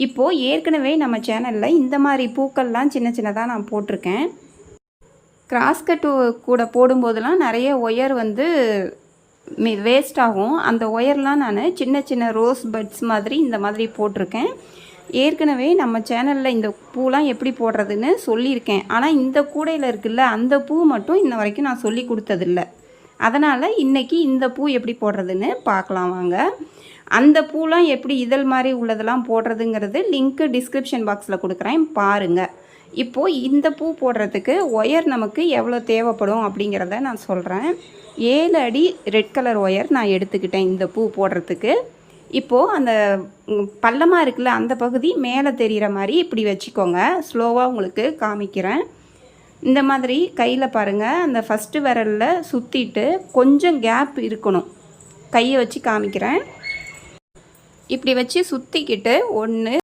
இப்போது ஏற்கனவே நம்ம சேனலில் இந்த மாதிரி பூக்கள்லாம் சின்ன சின்னதாக நான் போட்டிருக்கேன். கிராஸ் கட்டு கூட போடும்போதெல்லாம் நிறைய ஒயர் வந்து வேஸ்ட் ஆகும். அந்த ஒயர்லாம் நான் சின்ன சின்ன ரோஸ் பட்ஸ் மாதிரி இந்த மாதிரி போட்டிருக்கேன். ஏற்கனவே நம்ம சேனலில் இந்த பூலாம் எப்படி போடுறதுன்னு சொல்லியிருக்கேன். ஆனால் இந்த கூடையில் இருக்குல்ல, அந்த பூ மட்டும் இன்ன வரைக்கும் நான் சொல்லி கொடுத்ததில்ல. அதனால் இன்றைக்கி இந்த பூ எப்படி போடுறதுன்னு பார்க்கலாம் வாங்க. அந்த பூலாம் எப்படி இதழ் மாதிரி உள்ளதெல்லாம் போடுறதுங்கிறது லிங்க்கு டிஸ்கிரிப்ஷன் பாக்ஸில் கொடுக்குறேன், பாருங்கள். இப்போது இந்த பூ போடுறதுக்கு ஒயர் நமக்கு எவ்வளோ தேவைப்படும் அப்படிங்கிறத நான் சொல்கிறேன். 7 அடி ரெட் கலர் ஒயர் நான் எடுத்துக்கிட்டேன் இந்த பூ போடுறதுக்கு. இப்போது அந்த பள்ளமாக இருக்குல்ல, அந்த பகுதி மேலே தெரிகிற மாதிரி இப்படி வச்சுக்கோங்க. ஸ்லோவாக உங்களுக்கு காமிக்கிறேன். இந்த மாதிரி கையில் பாருங்கள், அந்த ஃபஸ்ட்டு விரலில் சுற்றிட்டு கொஞ்சம் கேப் இருக்கணும். கையை வச்சு காமிக்கிறேன். இப்படி வச்சு சுற்றிக்கிட்டு 1